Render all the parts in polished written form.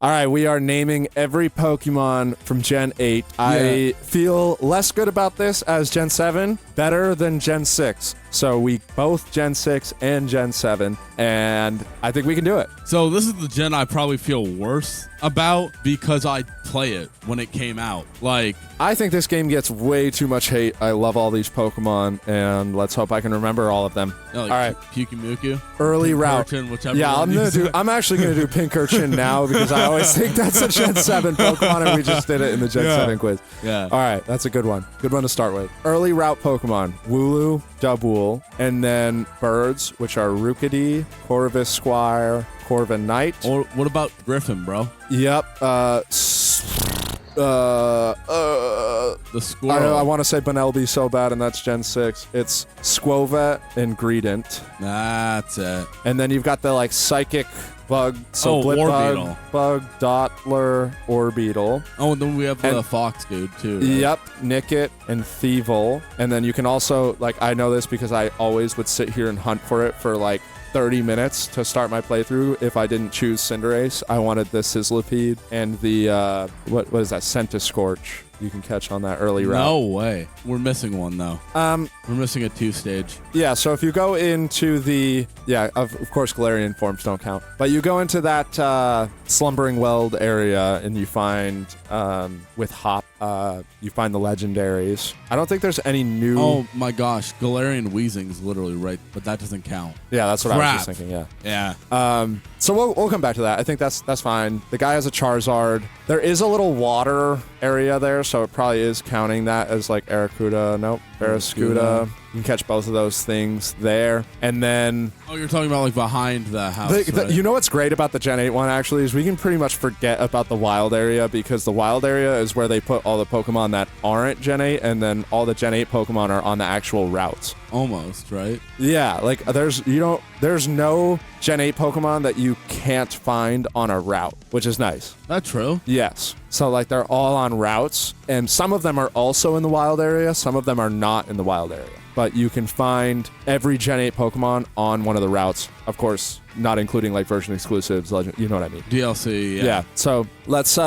All right, we are naming every Pokemon from Gen 8. Yeah. I feel less good about this as Gen 7, better than Gen 6. So we both Gen 6 and Gen 7, and I think we can do it. So this is the gen I probably feel worse about because I play it when it came out. Like, I think this game gets way too much hate. I love all these Pokemon, and let's hope I can remember all of them. Like all right. Pyukumuku. Early route. Whichever yeah, I'm actually going to do Pinkerton now because I always think that's a Gen 7 Pokemon, and we just did it in the Gen 7 quiz. Yeah. All right, that's a good one. Good one to start with. Early route Pokemon. Wooloo, Dubwool, and then birds, which are Rookidee, Corvus Squire, Corviknight. Or what about Griffin, bro? Yep. The squirrel. I want to say Bunnelby so bad, and that's Gen 6. It's Squovet and Greedent. That's it. And then you've got the like psychic bug. So Orbeetle. Bug, Dottler, Orbeetle. Oh, and then we have the fox dude too. Right? Yep, Nickit and Thievul. And then you can also, like, I know this because I always would sit here and hunt for it for like 30 minutes to start my playthrough. If I didn't choose Cinderace, I wanted the Sizzlipede and the, what is that, Centiskorch. You can catch on that early route. No way. We're missing one, though. We're missing a 2-stage. Yeah, so if you go into the... Yeah, of course, Galarian forms don't count. But you go into that Slumbering Weld area, and you find, with Hop, you find the legendaries. I don't think there's any new... Oh, my gosh. Galarian Weezing's literally right, but that doesn't count. Yeah, that's what I was just thinking, yeah. Yeah. So we'll come back to that. I think that's fine. The guy has a Charizard. There is a little water area there, so it probably is counting that as like Barracuda. Nope, Barraskewda. You can catch both of those things there. And then... Oh, you're talking about like behind the house, right? You know what's great about the Gen 8 one, actually, is we can pretty much forget about the wild area because the wild area is where they put all the Pokemon that aren't Gen 8, and then all the Gen 8 Pokemon are on the actual routes. Almost, right? Yeah, like there's no Gen 8 Pokemon that you can't find on a route, which is nice. That's true. Yes. So like they're all on routes, and some of them are also in the wild area, some of them are not in the wild area. But you can find every Gen 8 Pokemon on one of the routes. Of course, not including like version exclusives, legend, you know what I mean. DLC, yeah. Yeah. So let's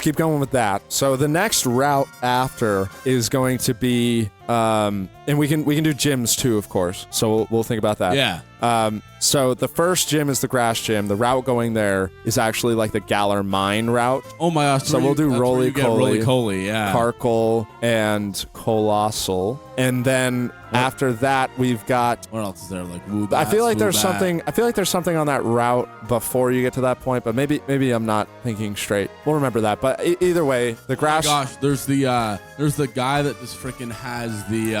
keep going with that. So the next route after is going to be and we can do gyms too, of course. So we'll think about that. Yeah. So the first gym is the grass gym. The route going there is actually like the Galar Mine route. Oh my gosh. So we'll do Roly-Poly, yeah. Karkle, and Colossal. And then after that, we've got... What else is there? Like Woobat, I feel like there's something on that route before you get to that point, but maybe I'm not thinking straight. We'll remember that. But either way, the grass... Oh my gosh, there's the guy that just freaking has the...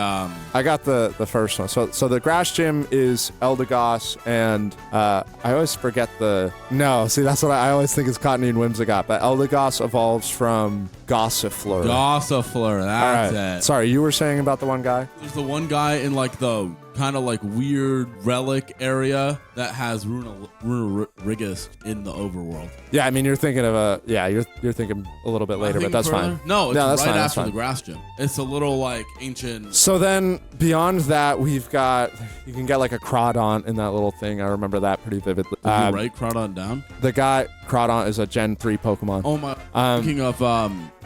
I got the first one. So the grass gym is Eldegoss, and I always forget the... No, see, that's what I always think is Cottonee and Whimsicott, but Eldegoss evolves from Gossifleur. Gossifleur, that's it. Sorry, you were saying about the one guy? There's the one guy in like the kind of like weird relic area that has Runerigus in the overworld. Yeah, I mean you're thinking of you're thinking a little bit later, but that's fine. No, that's right fine, after the grass gym. It's a little like ancient. So then beyond that, we've got you can get like a Crawdont in that little thing. I remember that pretty vividly. Did you write Crawdont down? The guy Crawdont is a Gen 3 Pokemon. Oh my! Thinking of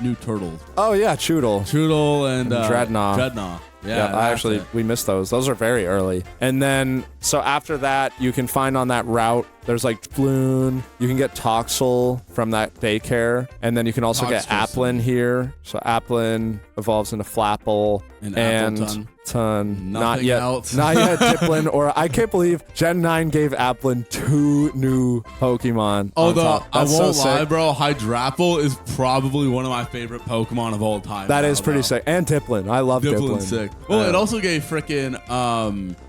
new turtles. Oh yeah, Choodle and Dreadnought. Yeah, we missed those. Those are very early. And then, so after that, you can find on that route, there's like Floon. You can get Toxel from that daycare. And then you can also get Applin here. So Applin evolves into Flapple. And Ton. Not yet Diplin. Or I can't believe Gen 9 gave Applin 2 new Pokemon. Although, I won't lie, bro. Hydrapple is probably one of my favorite Pokemon of all time. That is pretty sick. And Diplin. I love Diplin. Sick. Well, it also gave frickin'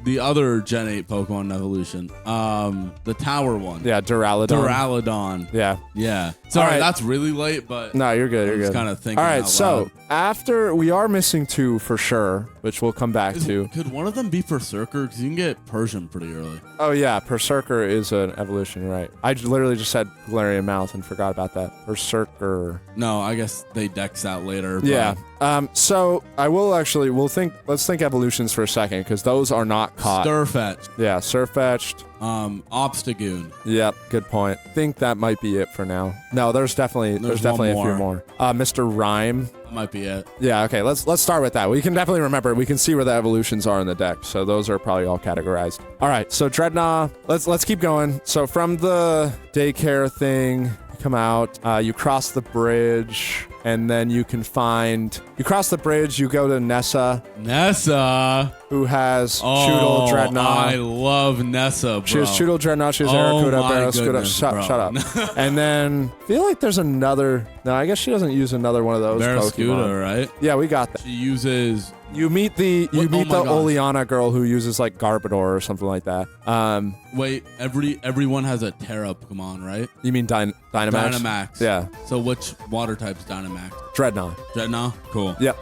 the other Gen 8 Pokemon evolution. The tower one. Yeah, Duraludon. Yeah. Sorry, that's really late, but... No, you're good. You're good. Kind of thinking all right, out so loud. after... We are missing 2 for sure, which we'll come back to. Could one of them be Berserker? Because you can get Persian pretty early. Oh, yeah. Berserker is an evolution, right. I literally just said Galarian Mouth and forgot about that. Berserker. No, I guess they dex out later. But... Yeah. So I will actually... let's think evolutions for a second, because those are not caught. Sturfetch'd. Yeah, Surfetch'd. Obstagoon. Yep, good point. I think that might be it for now. No, there's definitely a few more. Mr. Rhyme. That might be it. Yeah, okay, let's start with that. We can definitely remember. We can see where the evolutions are in the deck, so those are probably all categorized. All right, so Dreadnought, let's keep going. So from the daycare thing, you come out, you cross the bridge, and then you cross the bridge, you go to Nessa, who has Choodle Dreadnought. I love Nessa, bro. She has Choodle Dreadnought, she has Aracuda, Barracuda. Shut up. And then, I feel like there's another, no, I guess she doesn't use another one of those Pokemon. Right? Yeah, we got that. She uses... You meet the Oleana girl who uses like Garbodor or something like that. Wait, everyone has a Terra Pokemon, right? You mean Dynamax? Dynamax. Yeah. So which water type's Dynamax? Dreadnought. Dreadnought? Cool. Yep.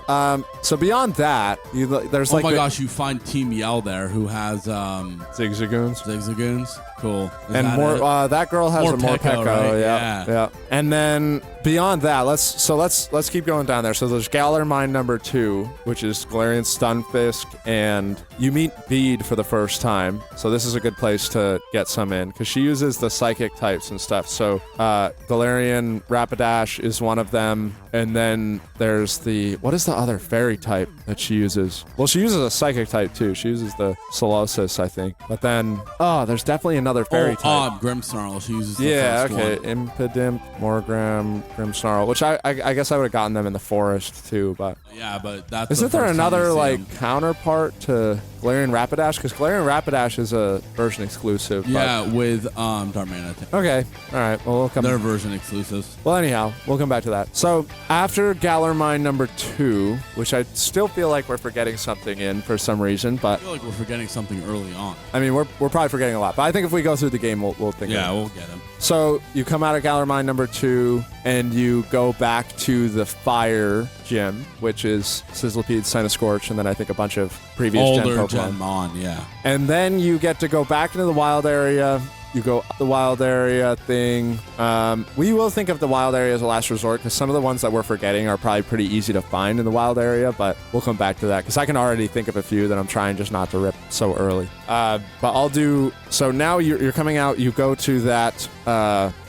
So beyond that, there's like... Oh my gosh, you find Team Yell there who has... Zigzagoons. Zigzagoons? Cool. And that girl has a Morpeko, right? Yeah. And then beyond that, let's keep going down there. So there's Galar Mine number 2, which is Galarian Stunfisk, and you meet Bede for the first time. So this is a good place to get some in because she uses the psychic types and stuff. So Galarian Rapidash is one of them, and then there's what is the other fairy type that she uses? Well, she uses a psychic type too. She uses the Solosis, I think. But then there's definitely another fairy type. Grimmsnarl. She uses the first one. Impidimp, Morgram, Grimmsnarl, which I guess I would have gotten them in the forest too, but yeah, but that's isn't there another like counterpart to Galarian Rapidash? Because Galarian Rapidash is a version exclusive. Yeah, with Darmanitan. Okay, all right. Well, we'll come. They're version exclusives. Well, anyhow, we'll come back to that. So after Galar Mine number 2, which I still feel like we're forgetting something in for some reason, but I feel like we're forgetting something early on. I mean, we're probably forgetting a lot, but I think if we go through the game, we'll think. Yeah, we'll get them. So you come out of Galar Mine number 2, and you go back to the Fire Gym, which is Sizzlipede, Scorch, and then I think a bunch of previous older Gen Pokemon. Gen yeah. And then you get to go back into the wild area. You go up the wild area thing. We will think of the wild area as a last resort because some of the ones that we're forgetting are probably pretty easy to find in the wild area, but we'll come back to that because I can already think of a few that I'm trying just not to rip so early. But I'll do... So now you're coming out, you go to that...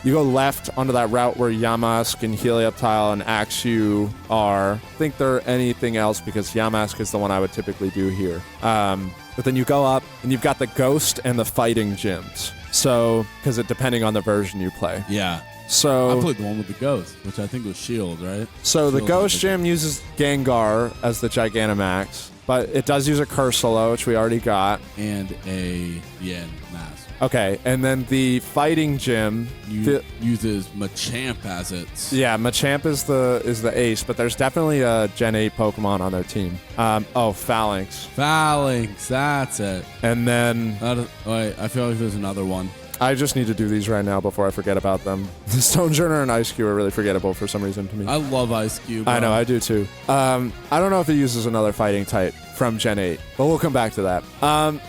you go left onto that route where Yamask and Helioptile and Axew are. I think they're anything else because Yamask is the one I would typically do here. But then you go up and you've got the Ghost and the Fighting gyms. So, because depending on the version you play. Yeah. So I played the one with the Ghost, which I think was Shield, right? So Shield the Ghost Gym uses Gengar as the Gigantamax, but it does use a Cursolo, which we already got. And a Yen Mask. Okay, and then the Fighting Gym uses Machamp as its... Yeah, Machamp is the ace, but there's definitely a Gen 8 Pokemon on their team. Phalanx. Phalanx, that's it. And then... wait, I feel like there's another one. I just need to do these right now before I forget about them. The Stonejourner and Ice Cube are really forgettable for some reason to me. I love Ice Cube. I know, I do too. I don't know if it uses another fighting type from Gen 8, but we'll come back to that.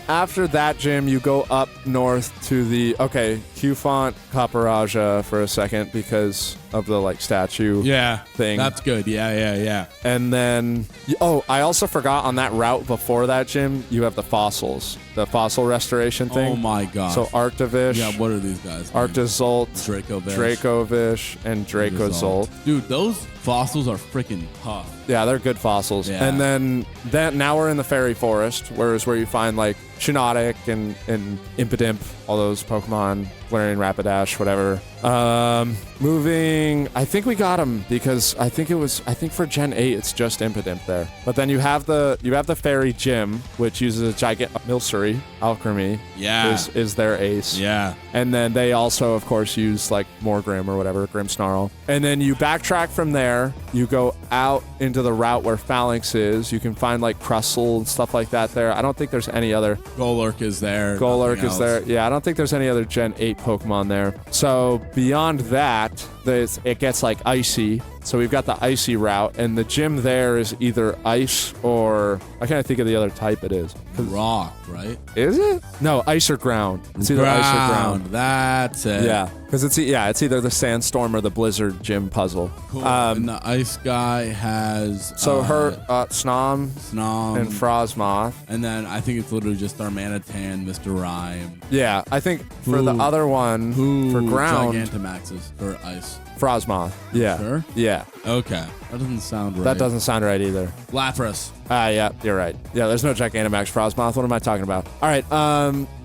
After that gym, you go up north to the... Okay, Q-Font Paparaja for a second because of the like statue thing. That's good. Yeah. And then... Oh, I also forgot on that route before that gym, you have the fossils. The fossil restoration thing. Oh my god. So Arctovish. Yeah, what are these guys? Arctozolt. Dracovish, and Dracozolt. Dude, those fossils are freaking tough. Yeah, they're good fossils. Yeah. And then now we're in the Fairy Forest, where you find like Shiinotic and Impidimp, all those Pokemon, Galarian Rapidash, whatever. Moving, I think we got them because I think for Gen 8 it's just Impidimp there. But then you have the Fairy Gym, which uses a giant Milcery, Alchemy. Yeah. Is their ace. Yeah. And then they also, of course, use like Morgrim or whatever, Grimmsnarl. And then you backtrack from there. You go out into the route where Phalanx is. You can find like Crustle and stuff like that there. I don't think there's any other. Golurk is there. Golurk is there. Yeah, I don't think there's any other Gen 8 Pokemon there. So beyond that, it gets like icy. So we've got the icy route, and the gym there is either ice or I can't think of the other type it is. Rock, right? Is it? No, ice or ground. It's either ice or ground. That's it. Yeah, because it's either the sandstorm or the blizzard gym puzzle. Cool. And the ice guy has Snom and Frostmoth. And then I think it's literally just Darmanitan, Mr. Rhyme. Yeah, I think for the other one, for ground, Gigantamaxes for ice. Frostmoth. Yeah. Sure? Yeah. Okay. That doesn't sound right. That doesn't sound right either. Lapras. Yeah, you're right. Yeah, there's no Gigantamax Frostmoth. What am I talking about? All right,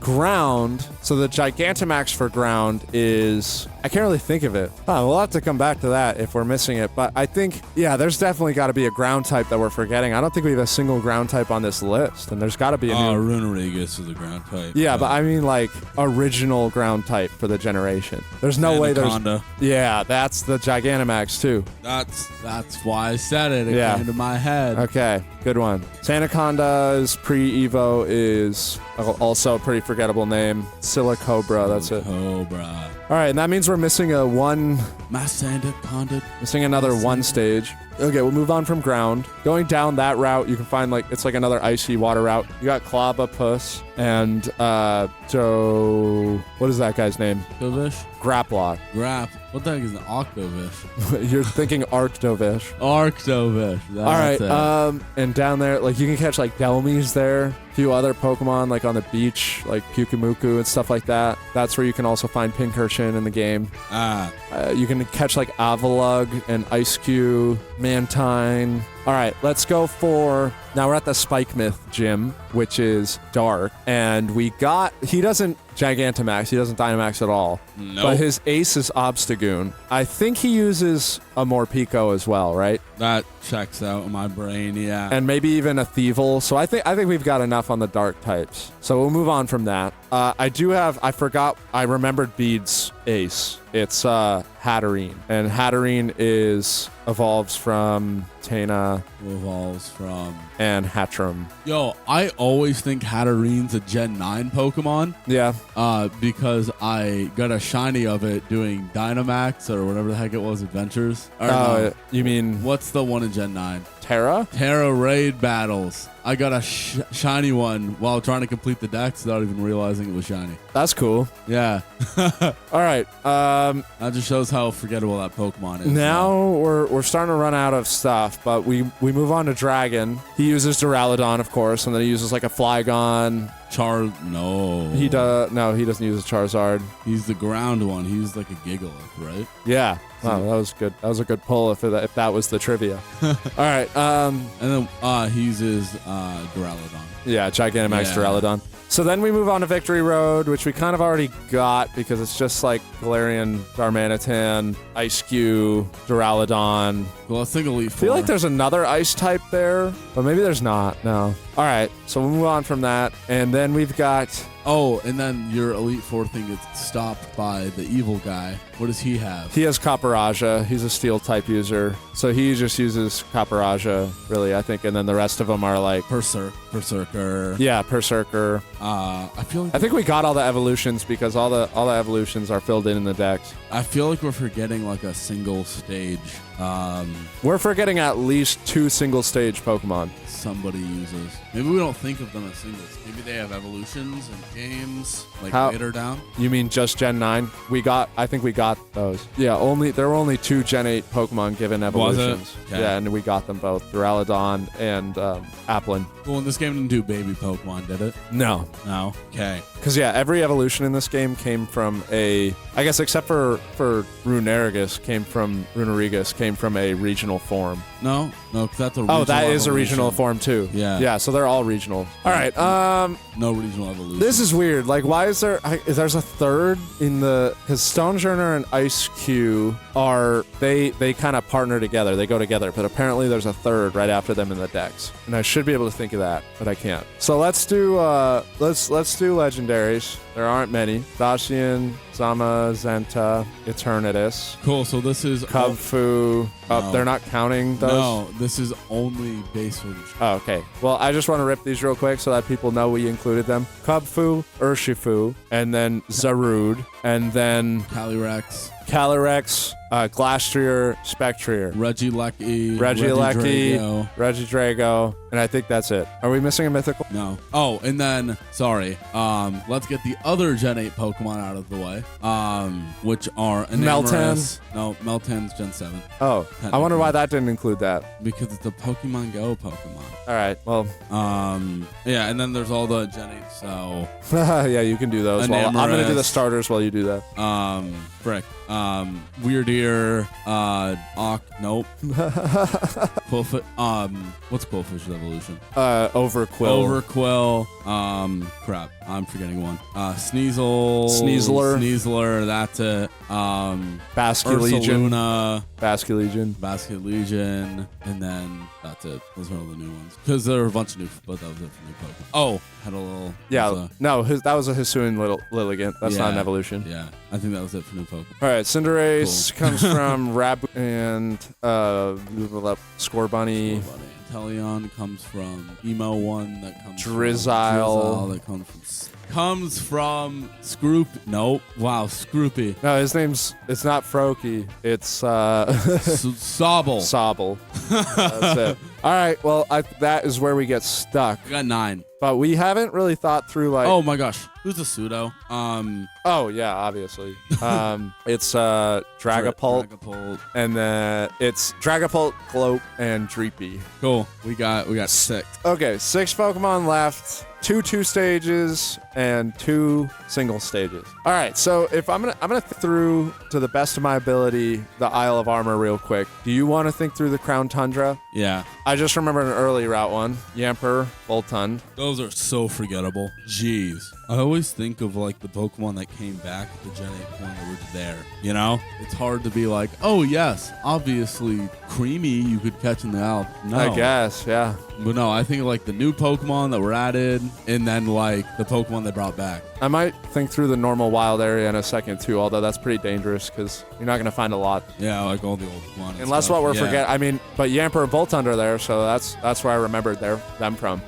ground. So the Gigantamax for ground is... I can't really think of it. We'll have to come back to that if we're missing it. But I think, yeah, there's definitely got to be a ground type that we're forgetting. I don't think we have a single ground type on this list. And there's got to be a new... Runerigus is a ground type. Yeah, but I mean like original ground type for the generation. There's no way there's... Yeah, that's the Gigantamax too. That's why I said it. It came to my head. Okay, good one. Sanaconda's pre-Evo is also a pretty forgettable name. Silicobra, that's it. Cobra. All right, and that means we're missing a one... Missing another one stage. Okay, we'll move on from ground. Going down that route, you can find it's like another icy water route. You got Clobbopus and what is that guy's name? Octovish? Graplock. What the heck is an Octovish? You're thinking Arctovish. Arctovish. All right, and down there, you can catch Delmies there. A few other Pokemon on the beach, like Pyukumuku and stuff like that. That's where you can also find Pincurchin in the game. You can catch Avalugg and Ice-Q, Mantine. All right, let's go for... Now we're at the Spike Myth gym, which is dark. And he doesn't Gigantamax, he doesn't Dynamax at all. Nope. But his ace is Obstagoon. I think he uses a Morpeko as well, right? That checks out in my brain, yeah. And maybe even a Thievul. So I think we've got enough on the dark types. So we'll move on from that. I remembered Bede's ace. It's Hatterene. And Hatterene evolves from Tana. And Hatterene. Yo, I always think Hatterene's a Gen 9 Pokemon. Yeah. Because I got a shiny of it doing Dynamax or whatever the heck it was, Adventures. You mean... What's the one in Gen 9? Terra? Terra Raid Battles. I got a shiny one while trying to complete the dex without even realizing it was shiny. That's cool. Yeah. All right. That just shows how forgettable that Pokemon is. Now we're starting to run out of stuff, but we move on to Dragon. He uses Duraludon, of course, and then he uses a Flygon. No. He doesn't use a Charizard. He's the ground one. He's like a Gigalith, right? Yeah. Wow, that was good. That was a good pull if that was the trivia. All right. And then he uses Duraludon. Yeah, Gigantamax Duraludon. So then we move on to Victory Road, which we kind of already got because it's just Galarian, Darmanitan, Ice-Q, Duraludon. Well, let's think Elite Four. I feel like there's another ice type there, but maybe there's not. No. All right, so we'll move on from that. And then we've got... Oh, and then your Elite Four thing gets stopped by the evil guy. What does he have? He has Caparajah. He's a steel type user. So he just uses Caparajah, really, I think. And then the rest of them are Berserker. Yeah, Berserker. I think we got all the evolutions because all the evolutions are filled in the decks. I feel like we're forgetting a single stage. We're forgetting at least 2 single stage Pokemon. Somebody uses. Maybe we don't think of them as singles. Maybe they have evolutions and games later down. You mean just Gen 9? I think we got those. Yeah, there were only 2 Gen 8 Pokemon given evolutions. Was it? Okay. Yeah, and we got them both. Duraludon and Applin. Well, this game didn't do baby Pokemon, did it? No. No? Okay. Because, every evolution in this game came from I guess except for Runerigus, came from a regional form. No, because that's a regional that is evolution. a regional form too. Yeah. Yeah, so they're all regional. All right. No regional evolution. This is weird. Why is there's a third in the... Because Stonejourner and Ice-Q they kind of partner together. They go together, but apparently there's a third right after them in the decks. And I should be able to think of that, but I can't. So let's do legendaries. There aren't many. Zacian, Zamazenta, Eternatus. Cool, so this is... Kubfu. No. They're not counting those? No, this is only base footage. Oh, okay. Well, I just want to rip these real quick so that people know we included them. Kubfu, Urshifu, and then Zarude, and then... Calyrex, Glastrier, Spectrier, Regieleki, Regidrago, and I think that's it. Are we missing a mythical? No. Oh, and then, sorry. Let's get the other Gen 8 Pokemon out of the way. Which are Meltan. No, Meltan's Gen 7. Oh, I wonder why that didn't include that. Because it's a Pokemon Go Pokemon. All right, well. Yeah, and then there's all the Gen 8, so. Yeah, you can do those. Well, I'm going to do the starters while you do that. Frick. Weird Ear, nope. Quillfish, what's Quillfish's evolution? Overquill. Crap, I'm forgetting one. Sneasler, that's it. Basculegion. Basculegion, and then that's it. Those are all the new ones. Because there were a bunch of new, but that was it for new Pokemon. Oh, had a little. Yeah, that was a Hisuian Lilligant. That's not an evolution. Yeah, I think that was it for new Pokemon. All right, Cinderace comes from Rabu and Scorbunny. Teleon comes from Emo one that comes Drizzile. That comes from Scroop. Nope. Wow, Scroopy. No, his name's it's not Froakie. It's Sobble. Sobble. That's it. All right. Well, that is where we get stuck. We got 9. But we haven't really thought through like. Oh my gosh, who's the pseudo? Oh yeah, obviously. It's Dragapult, and then it's Dragapult, Gloat, and Dreepy. Cool. We got 6. Okay, 6 Pokemon left. 2 stages and 2 single stages. All right, so if I'm gonna think through to the best of my ability the Isle of Armor real quick. Do you want to think through the Crown Tundra? Yeah. I just remember an early route one. Yamper, Voltund. Those are so forgettable. Jeez. I always think of like the Pokemon that came back at the Gen 8 when they were there. You know? It's hard to be like, oh yes, obviously Creamy you could catch in the Alps. No. I guess, yeah. But no, I think of like the new Pokemon that were added and then like the Pokemon they brought back. I might think through the normal wild area in a second too, although that's pretty dangerous because you're not going to find a lot. Yeah, like all the old ones. Unless stuff. What we're forgetting. I mean, but Yamper and Voltund are there, so that's where I remembered them from.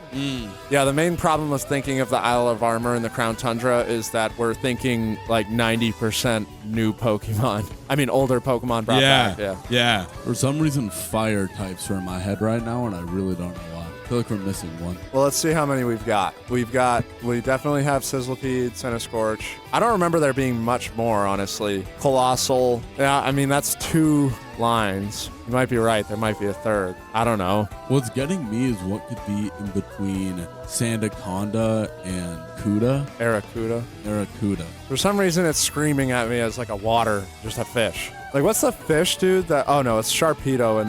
Yeah, the main problem with thinking of the Isle of Armor and the Crown Tundra is that we're thinking like 90% new Pokemon. I mean, older Pokemon brought back. Yeah. For some reason, fire types are in my head right now, and I really don't know why. I feel like we're missing one. Well, let's see how many we've got. We definitely have Sizzlipede, Centiskorch. I don't remember there being much more, honestly. Colossal. Yeah, I mean, that's 2 lines. You might be right. There might be a third. I don't know. What's getting me is what could be in between Sandaconda and Cuda. Aracuda. For some reason, it's screaming at me as like just a fish. Like, what's the fish, dude? Oh, no, it's Sharpedo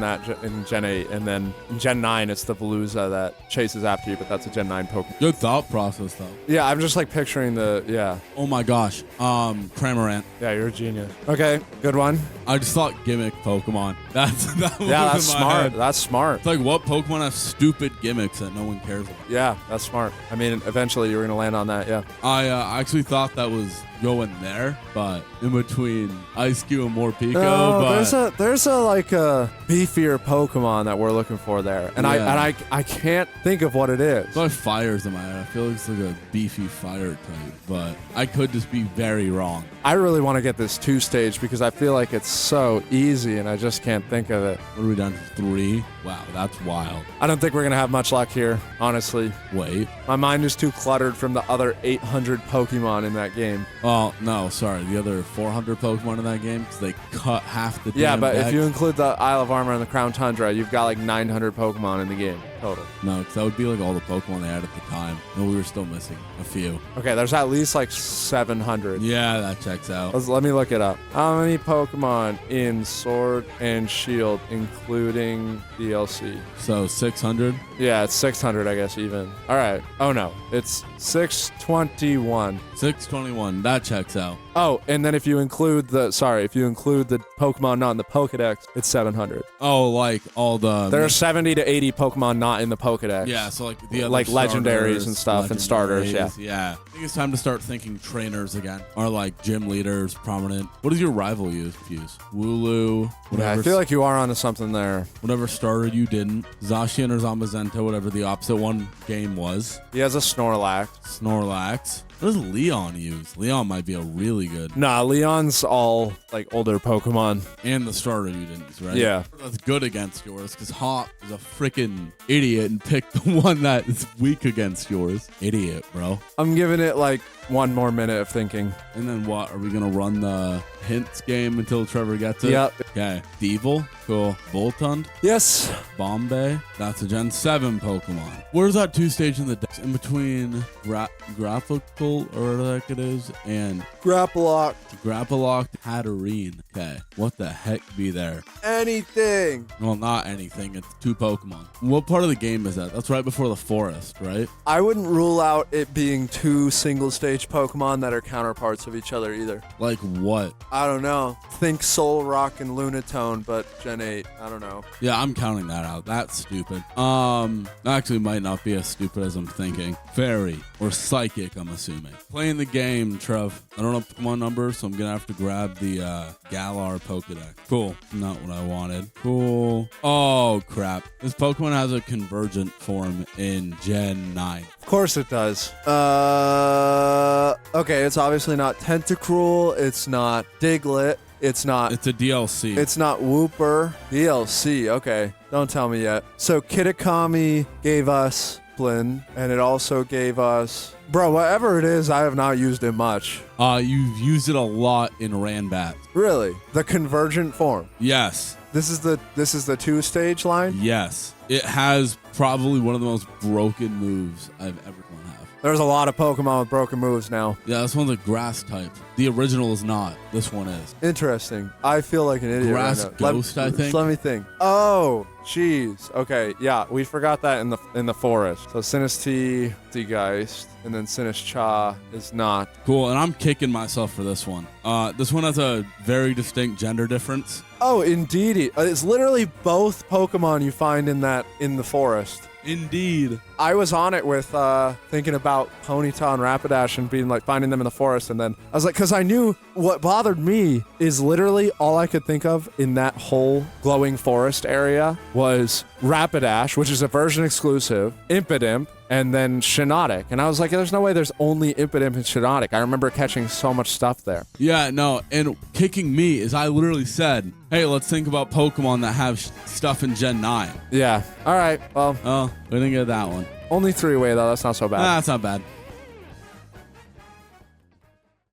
in Gen 8. And then in Gen 9, it's the Veluza that chases after you, but that's a Gen 9 Pokemon. Good thought process, though. Yeah, I'm just like picturing Oh my gosh. Cramorant. Yeah, you're a genius. Okay, good one. I just thought gimmick Pokemon. That's smart. Head. That's smart. It's like, what Pokemon have stupid gimmicks that no one cares about? Yeah, that's smart. I mean, eventually you're going to land on that, yeah. I actually thought that was going there, but in between Ice-Q and Morpeko. There's a like a beefier Pokemon that we're looking for there, and I can't think of what it is. It's like fires in my head. I feel like it's like a beefy fire type, but I could just be very wrong. I really want to get this 2 stage because I feel like it's so easy, and I just can't think of it. What are we down to 3? Wow, that's wild. I don't think we're gonna have much luck here, honestly. Wait, my mind is too cluttered from the other 800 Pokemon in that game. Oh no, sorry, the other 400 Pokemon in that game because they cut half the. Yeah, but decks. If you include the Isle of Armor and the Crown Tundra, you've got like 900 Pokemon in the game total. No, because that would be like all the Pokemon they had at the time, and we were still missing a few. Okay, there's at least like 700. Yeah, that checks out. Let me look it up. How many Pokemon in Sword and Shield, including DLC? So 600? Yeah, it's 600, I guess, even. All right. Oh, no. It's 621. 621. That checks out. Oh, and then if you include the Pokemon not in the Pokedex, it's 700. Oh, like all the... There are 70 to 80 Pokemon not in the Pokedex. Yeah, so like the other like legendaries and stuff and starters, yeah. Yeah. I think it's time to start thinking trainers again. Or like gym leaders, prominent. What does your rival use? Wooloo. Yeah, I feel like you are onto something there. Whatever started you didn't. Zacian or Zamazenta, whatever the opposite one game was. He has a Snorlax. What does Leon use? Leon might be a really good. Nah, Leon's all like older Pokemon. And the starter you didn't use, right? Yeah. That's good against yours because Hawk is a freaking idiot and picked the one that is weak against yours. Idiot, bro. I'm giving it like one more minute of thinking. And then what? Are we going to run the hints game until Trevor gets it? Yep. Okay. Devil. Cool. Voltund. Yes. Bombay. That's a Gen 7 Pokemon. Where's that 2-stage in the deck? In between Graphical, or whatever the heck it is, and Grapplock. Grappalock Hatterene. Okay. What the heck be there? Anything. Well, not anything. It's 2 Pokemon. What part of the game is that? That's right before the forest, right? I wouldn't rule out it being 2 single-stage Pokemon that are counterparts of each other either. Like what? I don't know. Think Soul Rock and Lunatone, but Gen 8. I don't know. Yeah, I'm counting that out. That's stupid. Actually might not be as stupid as I'm thinking. Fairy or Psychic, I'm assuming. Playing the game, Trev. I don't know Pokemon numbers, so I'm gonna have to grab the Galar Pokedex. Cool. Not what I wanted. Cool. Oh, crap. This Pokemon has a convergent form in Gen 9. Of course it does. Okay, it's obviously not Tentacruel. It's not Diglett. It's not. It's a DLC. It's not Wooper. DLC. Okay. Don't tell me yet. So Kitakami gave us Flynn, and it also gave us... Bro, whatever it is, I have not used it much. You've used it a lot in Ranbat. Really? The convergent form. Yes. This is the 2-stage line? Yes. It has probably one of the most broken moves I've ever have. There's a lot of Pokemon with broken moves now. Yeah, this one's a grass type. The original is not. This one is. Interesting. I feel like an idiot Grass right now. Ghost, I think. Let me think. Oh, jeez. Okay, yeah, we forgot that in the forest. So Sinistee, Geist, and then Sinistcha is not. Cool, and I'm kicking myself for this one. This one has a very distinct gender difference. Oh, indeed. It's literally both Pokemon you find in the forest. Indeed. I was on it with thinking about Ponyta and Rapidash and being like finding them in the forest, and then I was like, because I knew what bothered me is literally all I could think of in that whole glowing forest area was Rapidash, which is a version exclusive, Impidimp, and then Shiinotic. And I was like, there's no way there's only Impidimp and Shiinotic. I remember catching so much stuff there. Yeah, no, and kicking me is I literally said, hey, let's think about Pokemon that have stuff in Gen 9. Yeah. All right. Well. Oh, we didn't get that one. Only 3-way, though. That's not so bad. That's not bad.